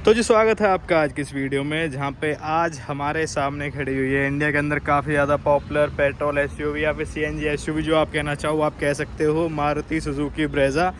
तो जी स्वागत है आपका आज की इस वीडियो में, जहां पे आज हमारे सामने खड़ी हुई है इंडिया के अंदर काफ़ी ज़्यादा पॉपुलर पेट्रोल एसयूवी या फिर सीएनजी एसयूवी जो आप कहना चाहो आप कह सकते हो, मारुति सुजुकी ब्रेज़ा।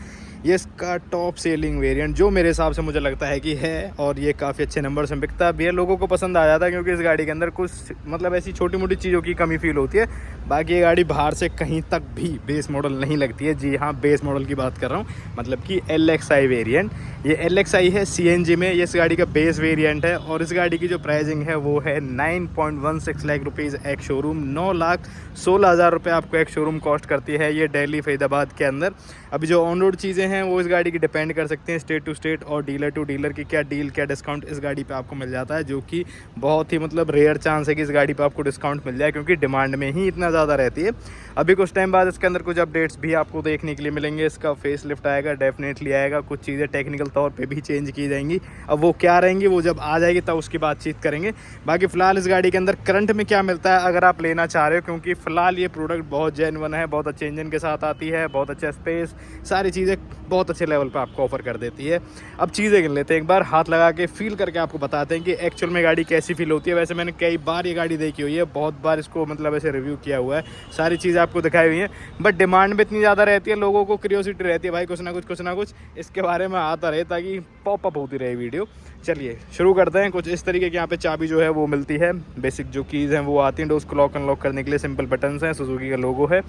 ये इसका टॉप सेलिंग वेरिएंट जो मेरे हिसाब से मुझे लगता है कि है, और ये काफ़ी अच्छे नंबर से बिकता भी है, लोगों को पसंद आ जाता है क्योंकि इस गाड़ी के अंदर कुछ मतलब ऐसी छोटी मोटी चीज़ों की कमी फील होती है। बाकी ये गाड़ी बाहर से कहीं तक भी बेस मॉडल नहीं लगती है। जी हाँ, बेस मॉडल की बात कर रहा हूँ, मतलब कि LXI वेरिएंट। ये LXI है CNG में, ये इस गाड़ी का बेस वेरिएंट है और इस गाड़ी की जो प्राइसिंग है वो है 9.16 लाख रुपीज़ एक शोरूम, 9,16,000 रुपये आपको एक शोरूम कॉस्ट करती है ये दिल्ली फरीदाबाद के अंदर। अभी जो ऑन रोड चीज़ें हैं वो इस गाड़ी की डिपेंड कर सकते हैं स्टेट टू स्टेट और डीलर टू डीलर की क्या डील क्या डिस्काउंट इस गाड़ी पे आपको मिल जाता है, जो कि बहुत ही मतलब रेयर चांस है कि इस गाड़ी पे आपको डिस्काउंट मिल जाए क्योंकि डिमांड में ही इतना ज़्यादा रहती है। अभी कुछ टाइम बाद इसके अंदर कुछ अपडेट्स भी आपको देखने के लिए मिलेंगे। इसका फेस लिफ्ट आएगा, डेफिनेटली आएगा, कुछ चीज़ें टेक्निकल तौर पे भी चेंज की जाएंगी। अब वो क्या रहेंगी वो जब आ जाएगी तब उसकी बातचीत करेंगे। बाकी फ़िलहाल इस गाड़ी के अंदर करंट में क्या मिलता है अगर आप लेना चाह रहे हो, क्योंकि फ़िलहाल ये प्रोडक्ट बहुत जेन्युइन है, बहुत अच्छे इंजन के साथ आती है, बहुत अच्छा स्पेस, सारी चीज़ें बहुत अच्छे लेवल पर आपको ऑफर कर देती है। अब चीज़ें गिन लेते हैं, एक बार हाथ लगा के फील करके आपको बताते हैं कि एक्चुअल में गाड़ी कैसी फील होती है। वैसे मैंने कई बार ये गाड़ी देखी हुई है, बहुत बार इसको मतलब ऐसे रिव्यू किया हुआ है, सारी चीज़ें आपको दिखाई हुई हैं, बट डिमांड भी इतनी ज़्यादा रहती है, लोगों को क्यूरियोसिटी रहती है भाई कुछ ना कुछ इसके बारे में आता रहे ताकि पॉपअप होती रहे वीडियो। चलिए शुरू करते हैं। कुछ इस तरीके की यहाँ पे चाबी जो है वो मिलती है, बेसिक जो कीज़ हैं वो आती हैं, उसको लॉक अनलॉक करने के लिए सिंपल बटन्स हैं, सुजुकी का लोगो है,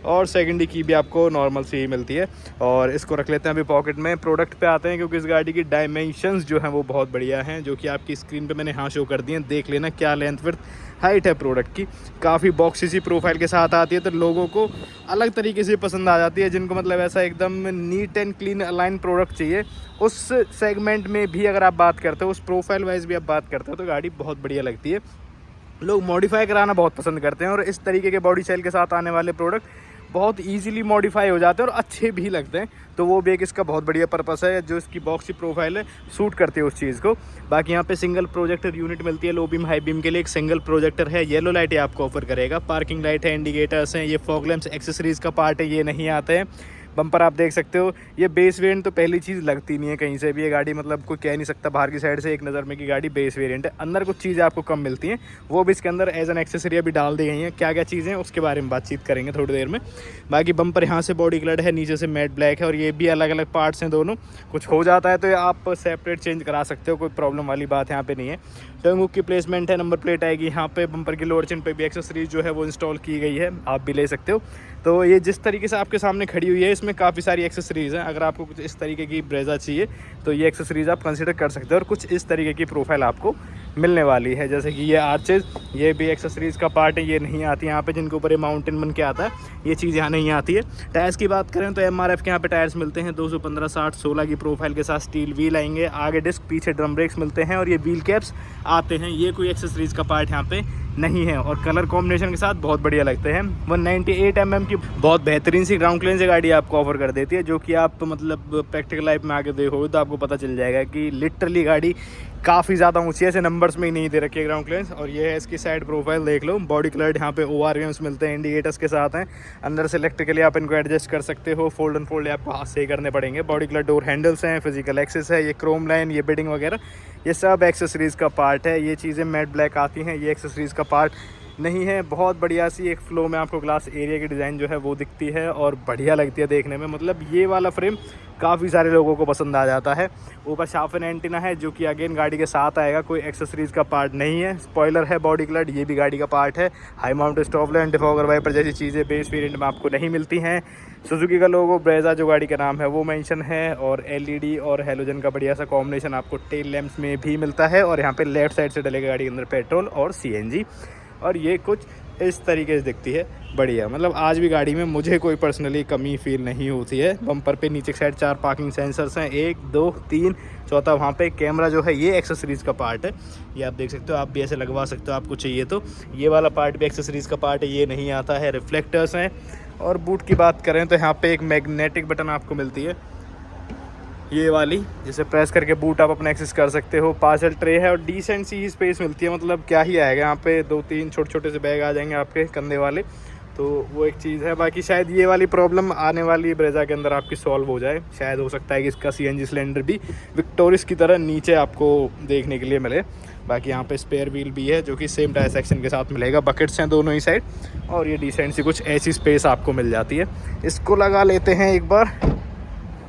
और सेकेंडरी की भी आपको नॉर्मल सी ही मिलती है। और इसको रख लेते हैं अभी पॉकेट में। प्रोडक्ट पे आते हैं क्योंकि इस गाड़ी की डायमेंशंस जो हैं वो बहुत बढ़िया हैं, जो कि आपकी स्क्रीन पे मैंने हाँ शो कर दिए हैं, देख लेना क्या लेंथ विड्थ हाइट है प्रोडक्ट की। काफ़ी बॉक्सी सी प्रोफाइल के साथ आती है तो लोगों को अलग तरीके से पसंद आ जाती है, जिनको मतलब ऐसा एकदम neat and clean align product चाहिए। उस सेगमेंट में भी अगर आप बात करते हो, उस प्रोफाइल वाइज भी आप बात करते हो, तो गाड़ी बहुत बढ़िया लगती है। लोग मॉडिफाई कराना बहुत पसंद करते हैं और इस तरीके के बॉडी स्टाइल के साथ आने वाले प्रोडक्ट बहुत इजीली मॉडिफाई हो जाते हैं और अच्छे भी लगते हैं, तो वो भी एक इसका बहुत बढ़िया पर्पस है, जो इसकी बॉक्सी प्रोफाइल है सूट करती है उस चीज़ को। बाकी यहाँ पे सिंगल प्रोजेक्टर यूनिट मिलती है, लो बीम हाई बीम के लिए एक सिंगल प्रोजेक्टर है, येलो लाइट ये आपको ऑफर करेगा, पार्किंग लाइट है, इंडिकेटर्स हैं, ये फॉग लैंप्स एक्सेसरीज़ का पार्ट है, ये नहीं आते हैं। बम्पर आप देख सकते हो, ये बेस वेरिएंट तो पहली चीज़ लगती नहीं है कहीं से भी, ये गाड़ी मतलब कोई कह नहीं सकता बाहर की साइड से एक नज़र में कि गाड़ी बेस वेरिएंट है। अंदर कुछ चीज़ें आपको कम मिलती हैं, वो भी इसके अंदर एज एन एक्सेसरी अभी डाल दी गई हैं। क्या क्या चीज़ें हैं उसके बारे में बातचीत करेंगे थोड़ी देर में। बाकी बम्पर यहाँ से बॉडी कलर है, नीचे से मैट ब्लैक है, और ये भी अलग अलग पार्ट्स हैं दोनों। कुछ हो जाता है तो आप सेपरेट चेंज करा सकते हो, कोई प्रॉब्लम वाली बात यहाँ पे नहीं है। टंग हुक की प्लेसमेंट है, नंबर प्लेट आएगी यहाँ पे, बम्पर की लोअर चिन पे भी एक्सेसरीज जो है वो इंस्टॉल की गई है, आप भी ले सकते हो। तो ये जिस तरीके से आपके सामने खड़ी हुई है इसमें काफ़ी सारी एक्सेसरीज़ हैं। अगर आपको कुछ इस तरीके की ब्रेज़ा चाहिए तो ये एक्सेसरीज़ आप कंसिडर कर सकते हो, और कुछ इस तरीके की प्रोफाइल आपको मिलने वाली है, जैसे कि ये आर्चेज, ये भी एक्सेसरीज़ का पार्ट है, ये नहीं आती यहाँ पे, जिनके ऊपर ये माउंटेन बन के आता है, ये चीज़ यहाँ नहीं आती है। टायर्स की बात करें तो MRF के यहाँ पे टायर्स मिलते हैं 215 60 16 की प्रोफाइल के साथ, स्टील व्हील आएंगे, आगे डिस्क पीछे ड्रम ब्रेक्स मिलते हैं, और ये व्हील कैप्स आते हैं। ये कोई एक्सेसरीज़ का पार्ट यहाँ पे नहीं है, और कलर कॉम्बिनेशन के साथ बहुत बढ़िया लगते हैं। 198 mm की बहुत बेहतरीन सी ग्राउंड क्लियरेंस गाड़ी आपको ऑफर कर देती है, जो कि आप मतलब प्रैक्टिकल लाइफ में आगे देखोगे तो आपको पता चल जाएगा कि लिटरली गाड़ी काफ़ी ज़्यादा ऊंची है, ऐसे नंबर्स में ही नहीं दे रखी है ग्राउंड क्लियरेंस। और ये है इसकी साइड प्रोफाइल, देख लो, बॉडी कलर यहाँ पे ORVMs मिलते हैं, इंडिकेटर्स के साथ हैं। अंदर से इलेक्ट्रिकली आप इनको एडजस्ट कर सकते हो, फोल्ड एंड फोल्ड आपको हाथ से ही करने पड़ेंगे। बॉडी कलर डोर हैंडल्स हैं, फिजिकल एक्सेस है, ये क्रोम लाइन, ये बिडिंग वगैरह ये सब एक्सेसरीज़ का पार्ट है। ये चीज़ें मैट ब्लैक आती हैं, ये एक्सेसरीज़ का पार्ट नहीं है। बहुत बढ़िया सी एक फ्लो में आपको ग्लास एरिया की डिज़ाइन जो है वो दिखती है और बढ़िया लगती है देखने में, मतलब ये वाला फ्रेम काफ़ी सारे लोगों को पसंद आ जाता है। ऊपर शार्पन एंटीना है, जो कि अगेन गाड़ी के साथ आएगा, कोई एक्सेसरीज़ का पार्ट नहीं है। स्पॉइलर है, बॉडी कलर, ये भी गाड़ी का पार्ट है। High mount stop lamp, defogger wiper जैसी चीज़ें बेस वेरिएंट में आपको नहीं मिलती हैं। सुजुकी का लोगो, ब्रेज़ा जो गाड़ी का नाम है वो मेंशन है, और LED और हेलोजन का बढ़िया सा कॉम्बिनेशन आपको टेल लैंप्स में भी मिलता है। और यहाँ पे लेफ्ट साइड से डलेगा गाड़ी के अंदर पेट्रोल और CNG, और ये कुछ इस तरीके से दिखती है बढ़िया। मतलब आज भी गाड़ी में मुझे कोई पर्सनली कमी फील नहीं होती है। बम्पर पे नीचे साइड 4 पार्किंग सेंसर्स हैं, 1 2 3, चौथा वहाँ पे कैमरा जो है ये एक्सेसरीज़ का पार्ट है, ये आप देख सकते हो, आप भी ऐसे लगवा सकते हो आपको चाहिए तो। ये वाला पार्ट भी एक्सेसरीज़ का पार्ट है, ये नहीं आता है। रिफ्लेक्टर्स हैं। और बूट की बात करें तो यहाँ पे एक मैग्नेटिक बटन आपको मिलती है, ये वाली, जिसे प्रेस करके बूट आप अपना एक्सेस कर सकते हो। पार्सल ट्रे है और डिसेंट सी ही स्पेस मिलती है, मतलब क्या ही आएगा यहाँ पे, 2-3 छोटे छोटे से बैग आ जाएंगे आपके कंधे वाले, तो वो एक चीज़ है। बाकी शायद ये वाली प्रॉब्लम आने वाली ब्रेजा के अंदर आपकी सॉल्व हो जाए। शायद हो सकता है कि इसका CNG सिलेंडर भी विक्टोरिस की तरह नीचे आपको देखने के लिए मिले। बाकी यहाँ पे स्पेयर व्हील भी है जो कि सेम टायर सेक्शन के साथ मिलेगा। बकेट्स हैं दोनों ही साइड और ये डिसेंट सी कुछ ऐसी स्पेस आपको मिल जाती है। इसको लगा लेते हैं एक बार,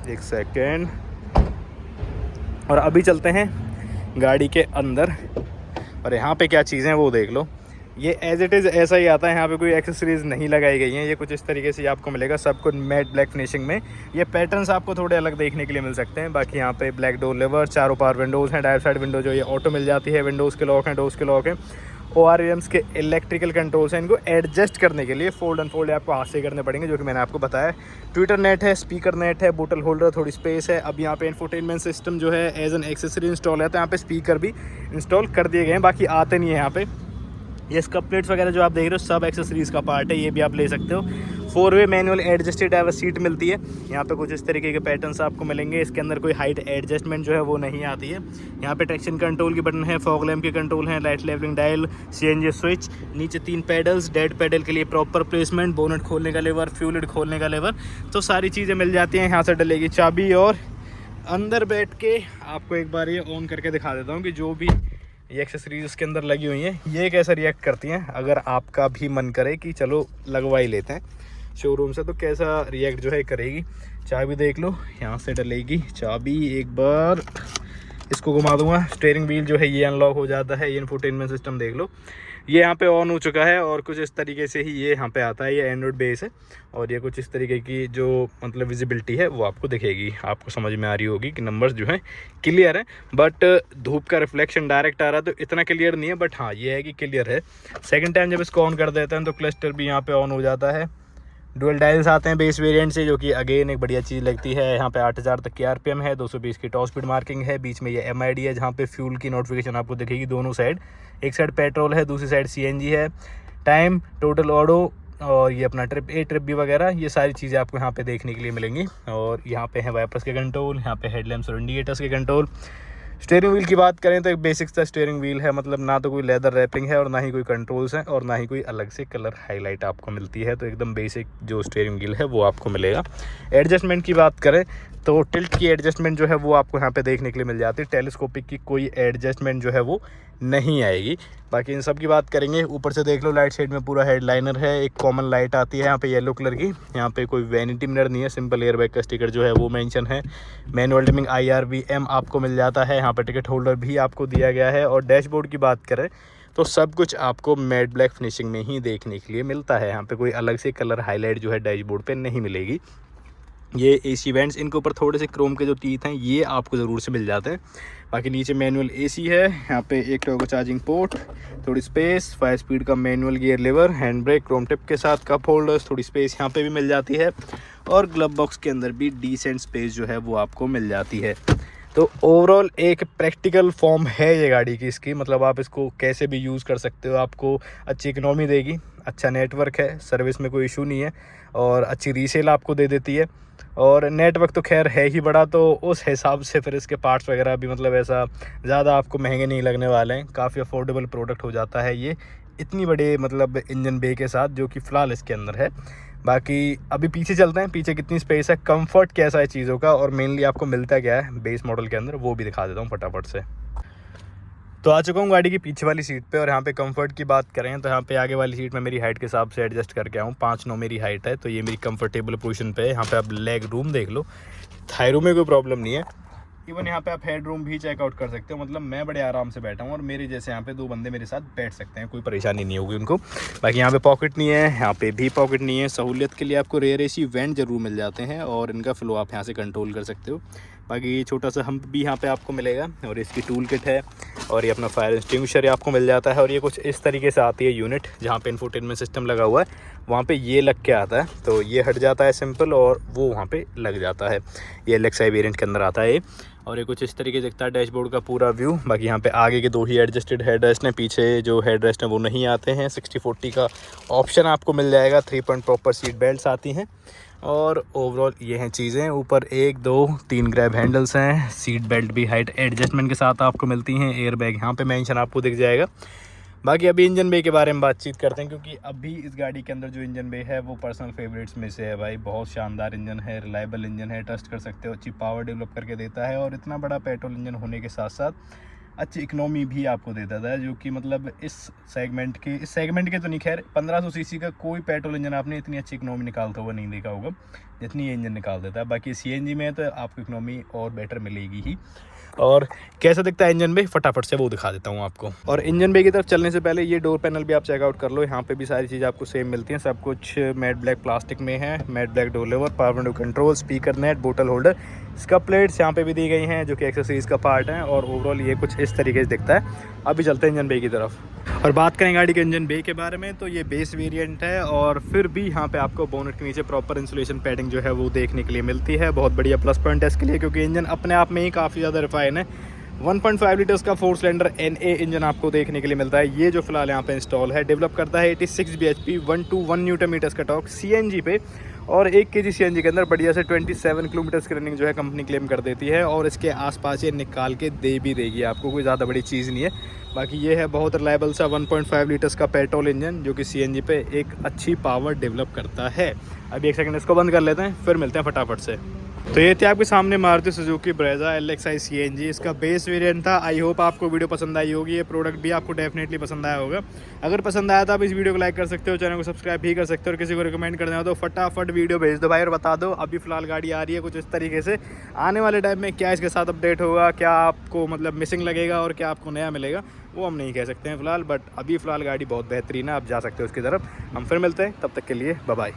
एक सेकेंड, और अभी चलते हैं गाड़ी के अंदर। और यहाँ पे क्या चीज़ें हैं वो देख लो। ये एज इट इज़ ऐसा ही आता है, यहाँ पे कोई एक्सेसरीज़ नहीं लगाई गई हैं। ये कुछ इस तरीके से आपको मिलेगा, सब कुछ मैट ब्लैक फिनिशिंग में। ये पैटर्न्स आपको थोड़े अलग देखने के लिए मिल सकते हैं। बाकी यहाँ पे ब्लैक डोर लेवर, चारों पावर विंडोज़ हैं, ड्राइव साइड विंडो जो ये ऑटो मिल जाती है, विंडोज़ के लॉक हैं, डोर्स के लॉक हैं, ORVMs के इलेक्ट्रिकल कंट्रोल्स हैं। इनको एडजस्ट करने के लिए फोल्ड अनफोल्ड आपको हाथ से करने पड़ेंगे, जो कि मैंने आपको बताया। ट्विटर नेट है, स्पीकर नेट है, बोतल होल्डर, थोड़ी स्पेस है। अब यहाँ पे इंफोटेनमेंट सिस्टम जो है एज एन एक्सेसरी इंस्टॉल है, तो यहाँ पे स्पीकर भी इंस्टॉल कर दिए गए हैं। बाकी आते नहीं है यहाँ पे। ये स्कप प्लेट्स वगैरह जो आप देख रहे हो सब एक्सेसरीज़ का पार्ट है, ये भी आप ले सकते हो। 4-वे मैनुअल एडजस्टेड ड्राइवर सीट मिलती है। यहाँ पे कुछ इस तरीके के पैटर्न्स आपको मिलेंगे। इसके अंदर कोई हाइट एडजस्टमेंट जो है वो नहीं आती है। यहाँ पे ट्रैक्शन कंट्रोल के बटन है, फॉग लैम्प के कंट्रोल हैं, light leveling dial, CNG switch, नीचे 3 पैडल्स, डेड पैडल के लिए प्रॉपर प्लेसमेंट, बोनट खोलने का लेवर, फ्यूल लिड खोलने का लेवर, तो सारी चीज़ें मिल जाती हैं। यहाँ से डलेगी चाबी और अंदर बैठ के आपको एक बार ये ऑन करके दिखा देता हूँ कि जो भी ये एक्सेसरीज उसके अंदर लगी हुई हैं ये कैसा रिएक्ट करती हैं। अगर आपका भी मन करे कि चलो लगवा ही लेते हैं शोरूम से, तो कैसा रिएक्ट जो है करेगी। चाबी देख लो, यहाँ से डलेगी चाबी, एक बार इसको घुमा दूंगा, स्टीयरिंग व्हील जो है ये अनलॉक हो जाता है। ये इंफोटेनमेंट सिस्टम देख लो, ये यहाँ पे ऑन हो चुका है और कुछ इस तरीके से ही ये यहाँ पे आता है। ये एंड्रॉइड बेस है और ये कुछ इस तरीके की जो मतलब विजिबिलिटी है वो आपको दिखेगी। आपको समझ में आ रही होगी कि नंबर्स जो हैं क्लियर है, बट धूप का रिफ्लेक्शन डायरेक्ट आ रहा है तो इतना क्लियर नहीं है, बट हाँ ये है कि क्लियर है। सेकेंड टाइम जब इसको ऑन कर देते हैं तो क्लस्टर भी यहाँ पे ऑन हो जाता है। डुअल डायल्स आते हैं बेस वेरिएंट से, जो कि अगेन एक बढ़िया चीज़ लगती है। यहाँ पे 8000 तक की RPM है, 220 की टॉप स्पीड मार्किंग है। बीच में ये MID है जहाँ पे फ्यूल की नोटिफिकेशन आपको दिखेगी दोनों साइड। एक साइड पेट्रोल है, दूसरी साइड CNG है। टाइम, टोटल ऑडो और ये अपना ट्रिप A ट्रिप B वगैरह, ये सारी चीज़ें आपको यहाँ पे देखने के लिए मिलेंगी। और यहाँ पे है वाइपर्स के कंट्रोल, यहाँ पे हेडलैम्प्स और इंडिकेटर्स के कंट्रोल। स्टीयरिंग व्हील की बात करें तो एक बेसिक सा स्टीयरिंग व्हील है, मतलब ना तो कोई लेदर रैपिंग है और ना ही कोई कंट्रोल्स हैं और ना ही कोई अलग से कलर हाईलाइट आपको मिलती है। तो एकदम बेसिक जो स्टीयरिंग व्हील है वो आपको मिलेगा। एडजस्टमेंट की बात करें तो टिल्ट की एडजस्टमेंट जो है वो आपको यहाँ पे देखने के लिए मिल जाती है। टेलीस्कोपिक की कोई एडजस्टमेंट जो है वो नहीं आएगी। बाकी इन सब की बात करेंगे, ऊपर से देख लो लाइट साइड में पूरा हेडलाइनर है। एक कॉमन लाइट आती है यहाँ पे येलो कलर की। यहाँ पे कोई वैनिटी मिरर नहीं है, सिंपल एयरबैग का स्टिकर जो है वो मेंशन है। मैनुअल डिमिंग IRVM आपको मिल जाता है। यहाँ पे टिकट होल्डर भी आपको दिया गया है। और डैशबोर्ड की बात करें तो सब कुछ आपको मैट ब्लैक फिनिशिंग में ही देखने के लिए मिलता है। यहाँ पे कोई अलग से कलर हाईलाइट जो है डैशबोर्ड पे नहीं मिलेगी। ये AC वेंट्स, इनके ऊपर थोड़े से क्रोम के जो टीथ हैं ये आपको ज़रूर से मिल जाते हैं। बाकी नीचे मैनुअल AC है। यहाँ पे एक टॉगल चार्जिंग पोर्ट, थोड़ी स्पेस, 5 स्पीड का मैनुअल गियर लेवर, हैंड ब्रेक, क्रोम टिप के साथ, कप होल्डर्स, थोड़ी स्पेस यहाँ पे भी मिल जाती है। और ग्लव बॉक्स के अंदर भी डिसेंट स्पेस जो है वो आपको मिल जाती है। तो ओवरऑल एक प्रैक्टिकल फॉर्म है ये गाड़ी की। इसकी मतलब आप इसको कैसे भी यूज़ कर सकते हो। आपको अच्छी इकोनॉमी देगी, अच्छा नेटवर्क है, सर्विस में कोई इशू नहीं है और अच्छी रीसेल आपको दे देती है। और नेटवर्क तो खैर है ही बड़ा, तो उस हिसाब से फिर इसके पार्ट्स वगैरह भी मतलब ऐसा ज़्यादा आपको महंगे नहीं लगने वाले हैं। काफ़ी अफोर्डेबल प्रोडक्ट हो जाता है ये इतनी बड़े मतलब इंजन बे के साथ, जो कि फ़िलहाल इसके अंदर है। बाकी अभी पीछे चलते हैं, पीछे कितनी स्पेस है, कंफर्ट कैसा है चीज़ों का और मेनली आपको मिलता क्या है बेस मॉडल के अंदर, वो भी दिखा देता हूँ फटाफट से। तो आ चुका हूँ गाड़ी की पीछे वाली सीट पे और यहाँ पे कंफर्ट की बात करें तो यहाँ पे आगे वाली सीट में मेरी हाइट के हिसाब से एडजस्ट करके आऊँ। 5'9" मेरी हाइट है, तो ये मेरी कंफर्टेबल पोजीशन पे है। यहाँ पे आप लेग रूम देख लो, थाई रूम में कोई प्रॉब्लम नहीं है। इवन यहाँ पे आप हेड रूम भी चेकआउट कर सकते हो, मतलब मैं बड़े आराम से बैठा हूँ और मेरे जैसे यहाँ पे 2 बंदे मेरे साथ बैठ सकते हैं, कोई परेशानी नहीं होगी उनको। बाकी यहाँ पे पॉकेट नहीं है, यहाँ पे भी पॉकेट नहीं है। सहूलियत के लिए आपको रेयर AC वेंट जरूर मिल जाते हैं और इनका फ्लो आप यहाँ से कंट्रोल कर सकते हो। बाकी छोटा सा हम्प भी यहाँ पे आपको मिलेगा और इसकी टूल किट है और ये अपना फायर एक्सटिंग्विशर आपको मिल जाता है। और ये कुछ इस तरीके से आती है यूनिट, जहाँ पे इंफोटेनमेंट सिस्टम लगा हुआ है वहाँ पे ये लग के आता है, तो ये हट जाता है सिंपल और वो वहाँ पे लग जाता है। ये LXi वेरिएंट के अंदर आता है ये। और ये कुछ इस तरीके से दिखता है डैशबोर्ड का पूरा व्यू। बाकी यहाँ पे आगे के 2 ही एडजस्टेड हेड रेस्ट हैं, पीछे जो हेड रेस्ट हैं वो नहीं आते हैं। 60/40 का ऑप्शन आपको मिल जाएगा। 3 पॉइंट प्रॉपर सीट बेल्ट आती हैं और ओवरऑल ये हैं चीज़ें। ऊपर 1 2 3 ग्रैब हैंडल्स हैं। सीट बेल्ट भी हाइट एडजस्टमेंट के साथ आपको मिलती हैं। एयर बैग यहाँ पे मेंशन आपको दिख जाएगा। बाकी अभी इंजन बे के बारे में बातचीत करते हैं, क्योंकि अभी इस गाड़ी के अंदर जो इंजन बे है वो पर्सनल फेवरेट्स में से है भाई। बहुत शानदार इंजन है, रिलायबल इंजन है, ट्रस्ट कर सकते हो, अच्छी पावर डेवलप करके देता है और इतना बड़ा पेट्रोल इंजन होने के साथ साथ अच्छी इकोनॉमी भी आपको देता था, जो कि मतलब इस सेगमेंट के तो नहीं, खैर 1500 सीसी का कोई पेट्रोल इंजन आपने इतनी अच्छी इकोनॉमी निकालता हुआ नहीं देखा होगा जितनी ये इंजन निकाल देता है। बाकी सीएनजी में तो आपको इकोनॉमी और बेटर मिलेगी ही। और कैसा दिखता है इंजन बे फटाफट से वो दिखा देता हूँ आपको। और इंजन बे की तरफ चलने से पहले ये डोर पैनल भी आप चेकआउट कर लो, यहाँ पे भी सारी चीज़ आपको सेम मिलती हैं। सब कुछ मैट ब्लैक प्लास्टिक में है, matte black door lever, power window control, speaker net, बोतल होल्डर, स्कप प्लेट्स यहाँ पे भी दी गई हैं जो कि एक्सेसरीज का पार्ट है। और ओवरऑल ये कुछ इस तरीके से दिखता है। अभी चलते हैं इंजन बे की तरफ और बात करें गाड़ी के इंजन बे के बारे में। तो ये बेस वेरिएंट है और फिर भी यहाँ पे आपको बोनेट के नीचे प्रॉपर इंसुलेशन पैडिंग जो है वो देखने के लिए मिलती है। बहुत बढ़िया प्लस पॉइंट है इसके लिए, क्योंकि इंजन अपने आप में ही काफ़ी ज़्यादा रिफाइन है। 1.5 लीटर्स का 4 सिलेंडर NA इंजन आपको देखने के लिए मिलता है। ये जो फिलहाल यहाँ पे इंस्टॉल है, डेवलप करता है 86 bhp 121 न्यूटन मीटर्स का टॉर्क CNG पे, और 1 kg CNG के अंदर बढ़िया से 27 किलोमीटर की रनिंग जो है कंपनी क्लेम कर देती है। और इसके आसपास ये निकाल के दे भी देगी आपको, कोई ज़्यादा बड़ी चीज़ नहीं है। बाकी ये है बहुत रिलायबल सा 1.5 लीटर्स का पेट्रोल इंजन जो कि CNG पे एक अच्छी पावर डेवलप करता है। अभी एक सेकंड इसको बंद कर लेते हैं, फिर मिलते हैं फटाफट से। तो ये थी आपके सामने Maruti Suzuki Brezza LXi CNG, इसका बेस वेरिएंट था। आई होप आपको वीडियो पसंद आई होगी, ये प्रोडक्ट भी आपको डेफिनेटली पसंद आया होगा। अगर पसंद आया तो आप इस वीडियो को लाइक कर सकते हो, चैनल को सब्सक्राइब भी कर सकते हो, और किसी को रिकमेंड करना हो तो फटाफट वीडियो भेज दो भाई और बता दो अभी फ़िलहाल गाड़ी आ रही है कुछ इस तरीके से। आने वाले टाइम में क्या इसके साथ अपडेट होगा, क्या आपको मतलब मिसिंग लगेगा और क्या आपको नया मिलेगा, वो हम नहीं कह सकते हैं फ़िलहाल। बट अभी फ़िलहाल गाड़ी बहुत बेहतरीन है, आप जा सकते हो उसकी तरफ। हम फिर मिलते हैं, तब तक के लिए बाय बाय।